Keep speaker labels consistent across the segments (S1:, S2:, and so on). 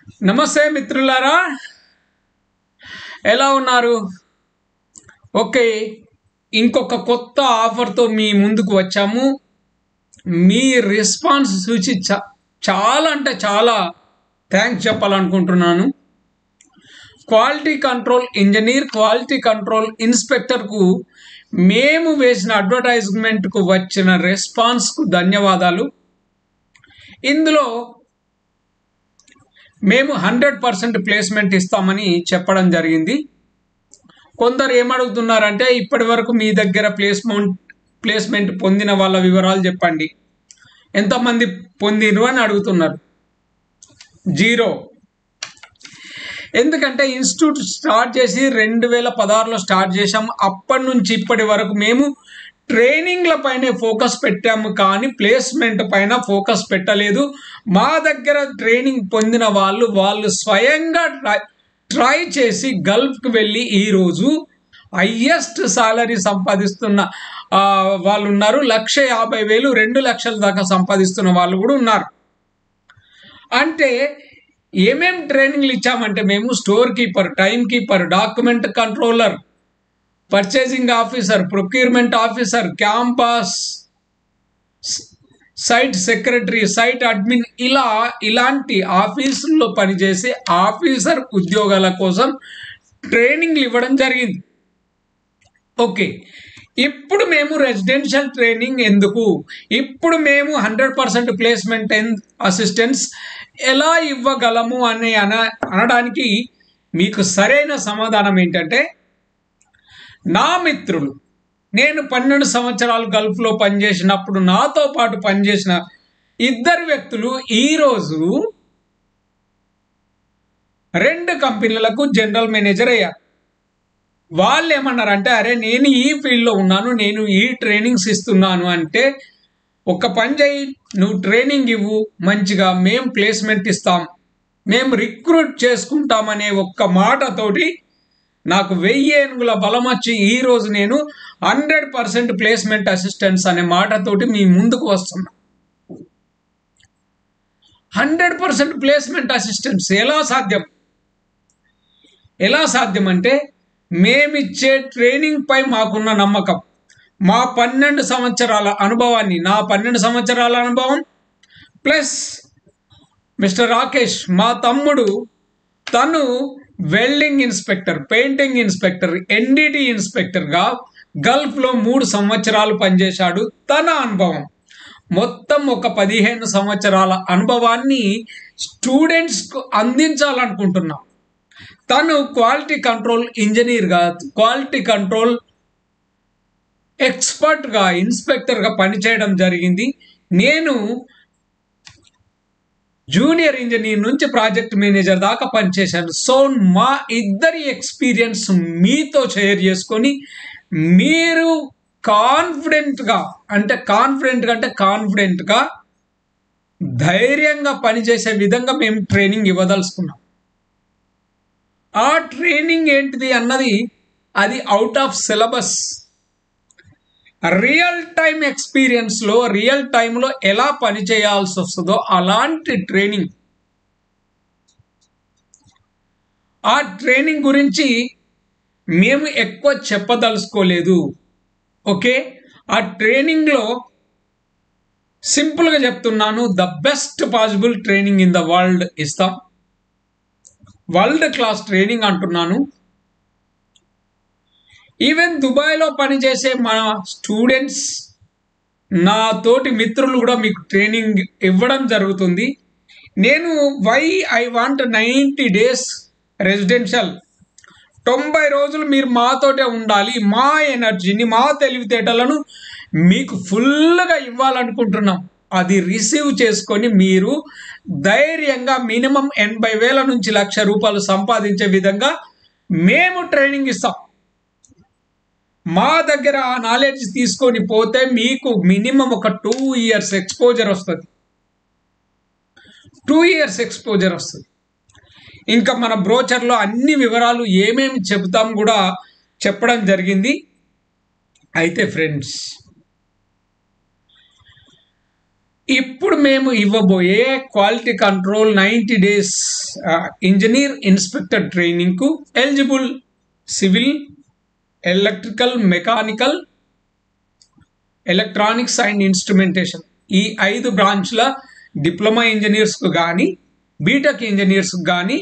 S1: నమస్తే మిత్రులారా, ఎలా ఉన్నారు? ఓకే, ఇంకొక కొత్త ఆఫర్తో మీ ముందుకు వచ్చాము. మీ రెస్పాన్స్ చూసి చాలా అంటే చాలా థ్యాంక్స్ చెప్పాలనుకుంటున్నాను. Quality control engineer, quality control ఇన్స్పెక్టర్కు మేము వేసిన అడ్వర్టైజ్మెంట్కు వచ్చిన రెస్పాన్స్కు ధన్యవాదాలు. ఇందులో మేము 100% ప్లేస్మెంట్ ఇస్తామని చెప్పడం జరిగింది. కొందరు ఏమడుగుతున్నారంటే, ఇప్పటి వరకు మీ దగ్గర ప్లేస్మెంట్ పొందిన వాళ్ళ వివరాలు చెప్పండి, ఎంతమంది పొందినరు అని అడుగుతున్నారు. 0. ఎందుకంటే ఇన్స్టిట్యూట్ స్టార్ట్ చేసి 2016లో స్టార్ట్ చేసాము. అప్పటి నుంచి ఇప్పటి వరకు మేము ట్రైనింగ్ల పైనే ఫోకస్ పెట్టాము, కానీ ప్లేస్మెంట్ పైన ఫోకస్ పెట్టలేదు. మా దగ్గర ట్రైనింగ్ పొందిన వాళ్ళు స్వయంగా ట్రై చేసి గల్ఫ్కి వెళ్ళి ఈరోజు హయ్యెస్ట్ సాలరీ సంపాదిస్తున్న వాళ్ళు ఉన్నారు. 1,50,000, 2 లక్షల దాకా సంపాదిస్తున్న వాళ్ళు కూడా ఉన్నారు. అంటే ఏమేం ట్రైనింగ్లు ఇచ్చామంటే, మేము store keeper, time keeper, document controller, purchasing officer, procurement officer, campus site secretary, site admin, ఇలాంటి ఆఫీసుల్లో పనిచేసే ఆఫీసర్ ఉద్యోగాల కోసం ట్రైనింగ్లు ఇవ్వడం జరిగింది. ఓకే, ఇప్పుడు మేము రెసిడెన్షియల్ ట్రైనింగ్ ఎందుకు, ఇప్పుడు మేము 100% ప్లేస్మెంట్ అసిస్టెంట్స్ ఎలా ఇవ్వగలము అనడానికి మీకు సరైన సమాధానం ఏంటంటే, నా మిత్రులు, నేను 12 సంవత్సరాలు గల్ఫ్లో పనిచేసినప్పుడు నాతో పాటు పనిచేసిన 2 వ్యక్తులు ఈరోజు 2 కంపెనీలకు జనరల్ మేనేజర్ అయ్యారు. వాళ్ళు ఏమన్నారంటే, అరే నేను ఈ ఫీల్డ్లో ఉన్నాను, నేను ఈ ట్రైనింగ్స్ ఇస్తున్నాను అంటే, ఒక పని చేయి, నువ్వు ట్రైనింగ్ ఇవ్వు, మంచిగా మేము ప్లేస్మెంట్ ఇస్తాం, మేము రిక్రూట్ చేసుకుంటామనే ఒక్క మాటతోటి నాకు 1000 ఏనుగుల బలం వచ్చి ఈరోజు నేను 100% ప్లేస్మెంట్ అసిస్టెంట్స్ అనే మాటతోటి మీ ముందుకు వస్తున్నా. 100% ప్లేస్మెంట్ అసిస్టెంట్స్ ఎలా సాధ్యం అంటే, మేమిచ్చే ట్రైనింగ్ పై మాకున్న నమ్మకం, మా 12 సంవత్సరాల అనుభవాన్ని, నా 12 సంవత్సరాల అనుభవం ప్లస్ మిస్టర్ రాకేష్ మా తమ్ముడు, తను welding inspector, painting inspector, NDT ఇన్స్పెక్టర్గా గల్ఫ్లో 3 సంవత్సరాలు పనిచేశాడు. తన అనుభవం మొత్తం ఒక 15 సంవత్సరాల అనుభవాన్ని స్టూడెంట్స్కు అందించాలనుకుంటున్నాం. తను క్వాలిటీ కంట్రోల్ ఇంజనీర్గా, క్వాలిటీ కంట్రోల్ ఎక్స్పర్ట్గా, ఇన్స్పెక్టర్గా పనిచేయడం జరిగింది. నేను జూనియర్ ఇంజనీర్ నుంచి ప్రాజెక్ట్ మేనేజర్ దాకా పనిచేశాను. సో మా ఇద్దరి ఎక్స్పీరియన్స్ మీతో షేర్ చేసుకొని, మీరు కాన్ఫిడెంట్గా ధైర్యంగా పనిచేసే విధంగా మేము ట్రైనింగ్ ఇవ్వదలుచుకున్నాం. ఆ ట్రైనింగ్ ఏంటిది అన్నది, అది out of syllabus, real time ఎక్స్పీరియన్స్లో, రియల్ టైంలో ఎలా పనిచేయాల్సి వస్తుందో అలాంటి ట్రైనింగ్. ఆ ట్రైనింగ్ గురించి మేము ఎక్కువ చెప్పదలుచుకోలేదు. ఓకే, ఆ ట్రైనింగ్లో సింపుల్గా చెప్తున్నాను, the best possible training in the world ఇస్తాం. వరల్డ్ క్లాస్ ట్రైనింగ్ అంటున్నాను. ఈవెన్ దుబాయ్లో పనిచేసే మన స్టూడెంట్స్, నా తోటి మిత్రులు కూడా మీకు ట్రైనింగ్ ఇవ్వడం జరుగుతుంది. నేను ఐ వాంట్ 90 days రెసిడెన్షియల్, 90 రోజులు మీరు మాతోటే ఉండాలి, మా ఎనర్జీని, మా తెలివితేటలను మీకు ఫుల్గా ఇవ్వాలనుకుంటున్నాం. అది రిసీవ్ చేసుకొని మీరు ధైర్యంగా మినిమం 80,000 నుంచి ₹1,00,000 సంపాదించే విధంగా మేము ట్రైనింగ్ ఇస్తాం. మా దగ్గర ఆ నాలెడ్జ్ తీసుకొని పోతే మీకు మినిమం ఒక 2 years ఎక్స్పోజర్ వస్తుంది. 2 years ఎక్స్పోజర్ వస్తుంది. ఇంకా మన బ్రోచర్లో అన్ని వివరాలు ఏమేమి చెబుతాం కూడా చెప్పడం జరిగింది. అయితే ఫ్రెండ్స్, ఇప్పుడు మేము ఇవ్వబోయే quality control 90 days engineer inspector ట్రైనింగ్కు eligible civil, electrical, mechanical, electronics and instrumentation ఈ 5 బ్రాంచ్ల డిప్లొమా ఇంజనీర్స్కు కానీ బీటెక్ ఇంజనీర్స్కి కానీ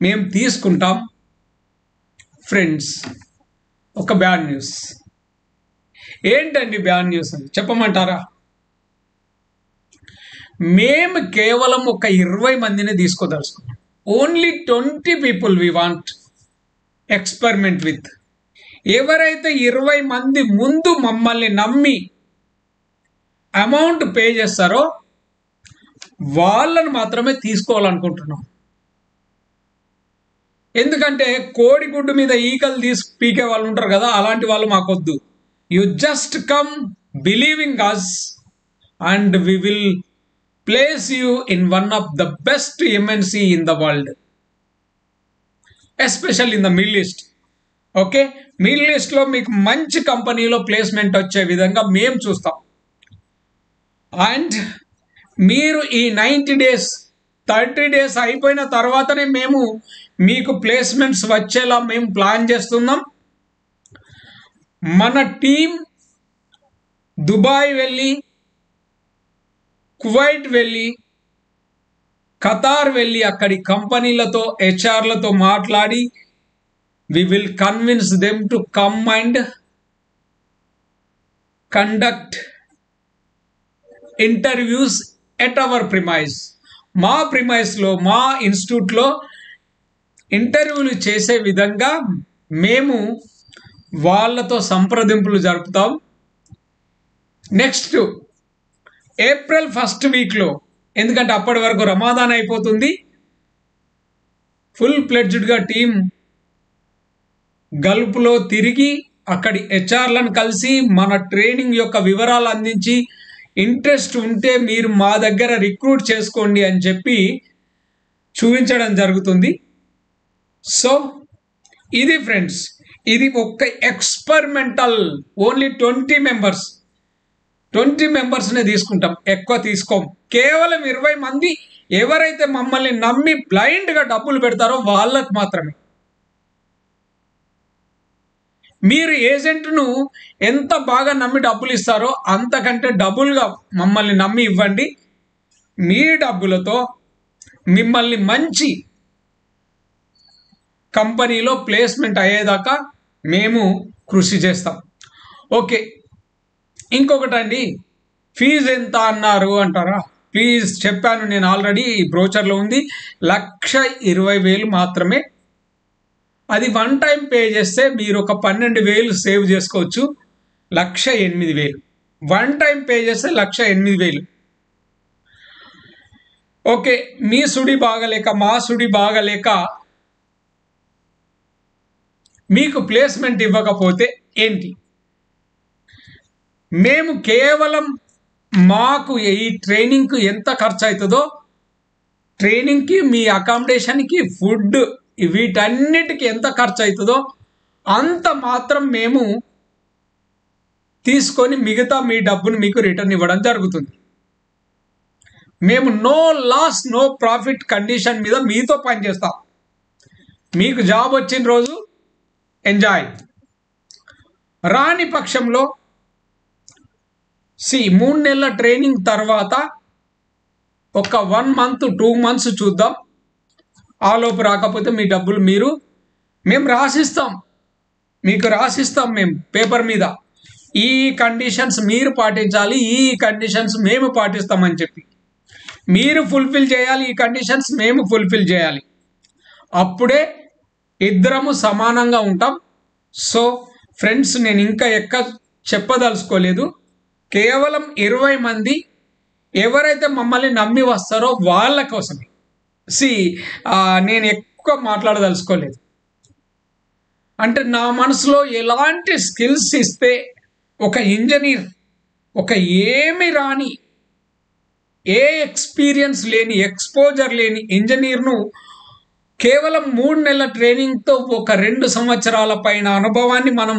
S1: మేము తీసుకుంటాం. ఫ్రెండ్స్, ఒక బ్యాడ్ న్యూస్. ఏంటండి బ్యాడ్ న్యూస్ అని చెప్పమంటారా? మేము కేవలం ఒక 20 మందిని తీసుకోదలుచుకున్నాం. Only 20 people we want experiment with. ఎవరైతే 20 మంది ముందు మమ్మల్ని నమ్మి అమౌంట్ పే చేస్తారో వాళ్ళని మాత్రమే తీసుకోవాలనుకుంటున్నాం. ఎందుకంటే కోడిగుడ్డు మీద ఈకలు తీసి పీకే వాళ్ళు ఉంటారు కదా, అలాంటి వాళ్ళు మాకొద్దు. You just come believing us and we will place you in one of the best MNC in the world, especially in the Middle East. Okay, Middle ఈస్ట్లో మీకు మంచి కంపెనీలో ప్లేస్మెంట్ వచ్చే విధంగా మేము చూస్తాం. అండ్ మీరు ఈ 90 days 30 days అయిపోయిన తర్వాతనే మేము మీకు ప్లేస్మెంట్స్ వచ్చేలా మేము ప్లాన్ చేస్తున్నాం. మన టీం దుబాయ్ వెళ్ళి, కువైట్ వెళ్ళి, ఖతార్ వెళ్ళి అక్కడి కంపెనీలతో హెచ్ఆర్లతో మాట్లాడి we will convince them to come and conduct interviews at our premise. మా ప్రిమైస్లో, మా ఇన్స్టిట్యూట్లో ఇంటర్వ్యూలు చేసే విధంగా మేము వాళ్ళతో సంప్రదింపులు జరుపుతాం. నెక్స్ట్ April 1st వీక్లో, ఎందుకంటే అప్పటి వరకు రమాదాన్ అయిపోతుంది, ఫుల్ ప్లెడ్జ్డ్గా టీం గల్ఫ్లో తిరిగి అక్కడి హెచ్ఆర్లను కలిసి మన ట్రైనింగ్ యొక్క వివరాలు అందించి ఇంట్రెస్ట్ ఉంటే మీరు మా దగ్గర రిక్రూట్ చేసుకోండి అని చెప్పి చూపించడం జరుగుతుంది. సో ఇది ఫ్రెండ్స్, ఇది ఒక ఎక్స్పెరిమెంటల్. ఓన్లీ 20 మెంబర్స్నే తీసుకుంటాం, ఎక్కువ తీసుకోం. కేవలం 20 మంది ఎవరైతే మమ్మల్ని నమ్మి బ్లైండ్గా డబ్బులు పెడతారో వాళ్ళకు మాత్రమే. మీరు ఏజెంట్ను ఎంత బాగా నమ్మి డబ్బులు ఇస్తారో అంతకంటే డబుల్గా మమ్మల్ని నమ్మి ఇవ్వండి. మీ డబ్బులతో మిమ్మల్ని మంచి కంపెనీలో ప్లేస్మెంట్ అయ్యేదాకా మేము కృషి చేస్తాం. ఓకే, ఇంకొకటండి, ఫీజు ఎంత అన్నారు అంటారా? ప్లీజ్, చెప్పాను నేను ఆల్రెడీ, బ్రోచర్లో ఉంది. 1,20,000 మాత్రమే. అది వన్ టైం పే చేస్తే మీరు ఒక 12,000 సేవ్ చేసుకోవచ్చు. 1,08,000 వన్ టైం పే చేస్తే 1,08,000. ఓకే, మీ సుడి బాగలేక, మా సుడి బాగలేక మీకు ప్లేస్మెంట్ ఇవ్వకపోతే ఏంటి? మేము కేవలం మాకు ఈ ట్రైనింగ్కి ఎంత ఖర్చు అవుతుందో, ట్రైనింగ్కి, మీ అకామిడేషన్కి, ఫుడ్, వీటన్నిటికి ఎంత ఖర్చు అవుతుందో అంత మాత్రం మేము తీసుకొని మిగతా మీ డబ్బును మీకు రిటర్న్ ఇవ్వడం జరుగుతుంది. మేము no loss no profit condition మీద మీతో పనిచేస్తాం. మీకు జాబ్ వచ్చిన రోజు ఎంజాయ్, రాని పక్షంలో 3 నెలల ట్రైనింగ్ తర్వాత ఒక 1 month 2 months చూద్దాం. ఆలోపు రాకపోతే మీ డబ్బులు మేము రాసిస్తాం, మీకు రాసిస్తాం మేము పేపర్ మీద. ఈ కండిషన్స్ మీరు పాటించాలి, ఈ కండిషన్స్ మేము పాటిస్తామని చెప్పి మీరు ఫుల్ఫిల్ చేయాలి, ఈ కండిషన్స్ మేము ఫుల్ఫిల్ చేయాలి. అప్పుడే ఇద్దరము సమానంగా ఉంటాం. సో ఫ్రెండ్స్, నేను ఇంకా చెప్పదలుచుకోలేదు. కేవలం 20 మంది ఎవరైతే మమ్మల్ని నమ్మి వస్తారో వాళ్ళ కోసమే. నేను ఎక్కువ మాట్లాడదలుచుకోలేదు. అంటే నా మనసులో ఎలాంటి స్కిల్స్ ఇస్తే ఒక ఇంజనీర్, ఒక ఏమి రాని, ఏ ఎక్స్పీరియన్స్ లేని, ఎక్స్పోజర్ లేని ఇంజనీర్ను కేవలం 3 నెలల ట్రైనింగ్తో ఒక 2 సంవత్సరాల పైన అనుభవాన్ని మనం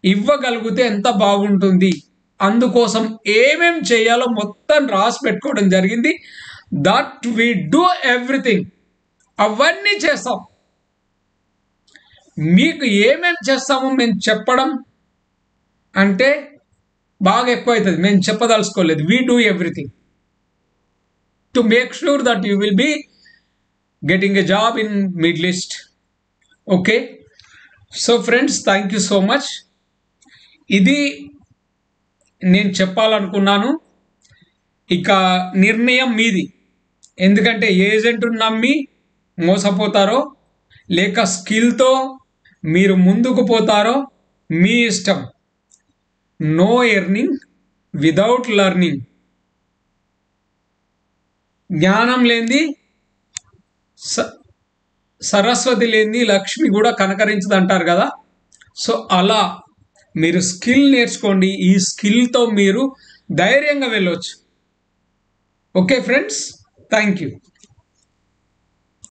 S1: ఇవ్వగలిగితే ఎంత బాగుంటుంది అందుకోసం ఏమేం చేయాలో మొత్తం రాసి పెట్టుకోవడం జరిగింది. దట్ వి డూ ఎవ్రీథింగ్, అవన్నీ చేస్తాం. మీకు ఏమేం చేస్తామో మేము చెప్పడం అంటే బాగా ఎక్కువ అవుతుంది, మేము చెప్పదలుచుకోలేదు. We do everything to make sure that you will be getting a job in Middle East. Okay, so friends, thank you so much. ఇది నేను చెప్పాలనుకున్నాను. ఇక నిర్ణయం మీది. ఎందుకంటే ఏజెంట్ను నమ్మి మోసపోతారో లేక స్కిల్తో మీరు ముందుకు పోతారో మీ ఇష్టం. No earning without learning. జ్ఞానం లేనిది సరస్వతి లేనిది లక్ష్మి కూడా కనకరించదు అంటారు కదా. సో అలా మీరు స్కిల్ నేర్చుకోండి. ఈ స్కిల్తో మీరు ధైర్యంగా వెళ్ళవచ్చు. Okay friends, thank you.